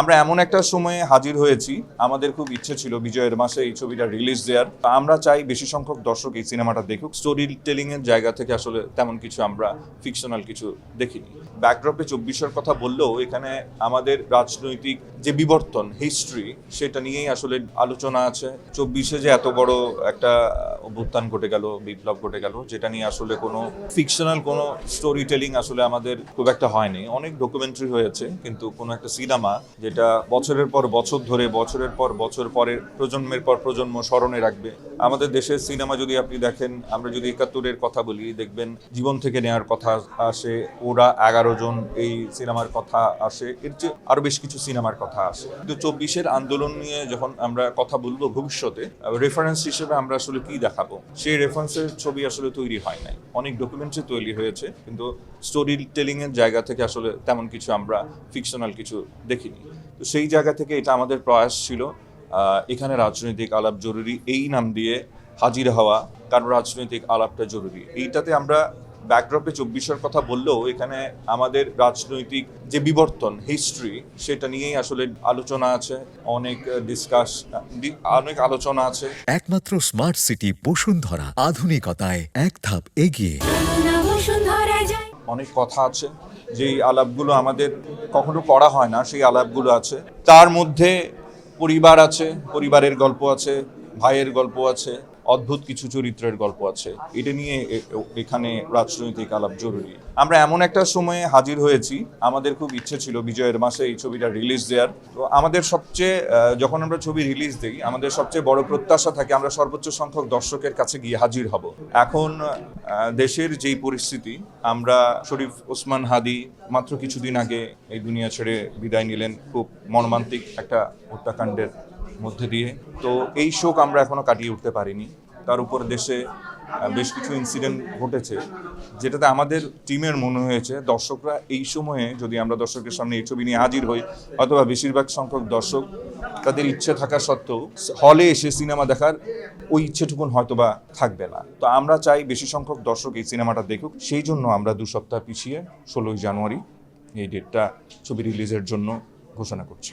আমরা এমন একটা সময়ে হাজির হয়েছি, আমাদের খুব ইচ্ছে ছিল বিজয়ের মাসে এই ছবিটা রিলিজ দেওয়ার। আমরা চাই বেশি সংখ্যক দর্শক এই সিনেমাটা দেখুক। স্টোরি টেলিং এর জায়গা থেকে আসলে তেমন কিছু আমরা ফিকশনাল কিছু দেখিনি। ব্যাকড্রপে 24-এর কথা বললেও এখানে আমাদের রাজনৈতিক যে বিবর্তন হিস্ট্রি, সেটা নিয়েই আসলে আলোচনা আছে। 24-এ যে এত বড় একটা অভ্যুত্থান ঘটে গেল, বিপ্লব ঘটে গেল, যেটা নিয়ে আসলে কোনো ফিকশনাল কোনো স্টোরি টেলিং আসলে আমাদের খুব একটা হয়নি। অনেক ডকুমেন্টারি হয়েছে, কিন্তু কোনো একটা সিনেমা যেটা বছরের পর বছর ধরে, বছরের পর বছর পরের প্রজন্মের পর প্রজন্ম স্মরণে রাখবে। আমাদের দেশের সিনেমা যদি আপনি দেখেন, আমরা যদি 71-এর কথা বলি, দেখবেন জীবন থেকে নেওয়ার কথা আসে, ওরা 11 জন এই সিনেমার কথা আসে, এর চেয়ে আরো বেশ কিছু সিনেমার কথা আসে। কিন্তু 24-এর আন্দোলন নিয়ে যখন আমরা কথা বলবো ভবিষ্যতে, রেফারেন্স হিসেবে আমরা আসলে কি দেখাবো, সেই রেফারেন্সের ছবি আসলে তৈরি হয় নাই। অনেক ডকুমেন্টারি তৈরি হয়েছে, কিন্তু স্টোরি টেলিং এর জায়গা থেকে আসলে তেমন কিছু আমরা ফিকশনাল কিছু দেখিনি। তো সেই জায়গা থেকে এটা আমাদের প্রয়াস ছিল, এখানে রাজনৈতিক আলাপ জরুরি এই নাম দিয়ে হাজির হওয়া, কারণ রাজনৈতিক আলাপটা জরুরি। এইটাতে আমরা ব্যাকড্রপে 24-এর কথা বললেও এখানে আমাদের রাজনৈতিক যে বিবর্তন হিস্ট্রি, সেটা নিয়েই আসলে আলোচনা আছে, অনেক আলোচনা আছে। একমাত্র স্মার্ট সিটি বসুন্ধরা, আধুনিকতায় এক ধাপ এগিয়ে। অনেক কথা আছে, যেই আলাপগুলো আমাদের কখনো করা হয় না, সেই আলাপগুলো আছে। তার মধ্যে পরিবার আছে, পরিবারের গল্প আছে, ভাইয়ের গল্প আছে, অদ্ভুত কিছু চরিত্রের গল্প আছে। এটা নিয়ে এখানে রাজনৈতিক আলাপ জরুরি। আমরা এমন একটা সময়ে হাজির হয়েছি, আমাদের খুব ইচ্ছে ছিল বিজয়ের মাসে এই ছবিটা রিলিজ দেওয়ার। তো আমাদের সবচেয়ে যখন আমরা ছবি রিলিজ দিই, আমাদের সবচেয়ে বড় প্রত্যাশা থাকে আমরা সর্বোচ্চ সংখ্যক দর্শকের কাছে গিয়ে হাজির হব। এখন দেশের যেই পরিস্থিতি, আমরা শরীফ ওসমান হাদি মাত্র কিছুদিন আগে এই দুনিয়া ছেড়ে বিদায় নিলেন খুব মর্মান্তিক একটা হত্যাকাণ্ডের মধ্যে দিয়ে। তো এই শোক আমরা এখনো কাটিয়ে উঠতে পারিনি। তার উপর দেশে বেশ কিছু ইনসিডেন্ট ঘটেছে, যেটাতে আমাদের টিমের মনে হয়েছে দর্শকরা এই সময়ে যদি আমরা দর্শকের সামনে এই ছবি নিয়ে হাজির হই, অথবা বেশিরভাগ সংখ্যক দর্শক তাদের ইচ্ছে থাকা সত্ত্বেও হলে এসে সিনেমা দেখার ওই ইচ্ছেটুকুন হয়তোবা থাকবে না। তো আমরা চাই বেশি সংখ্যক দর্শক এই সিনেমাটা দেখুক। সেই জন্য আমরা 2 সপ্তাহ পিছিয়ে 16ই জানুয়ারি এই ডেটটা ছবি রিলিজের জন্য ঘোষণা করছি।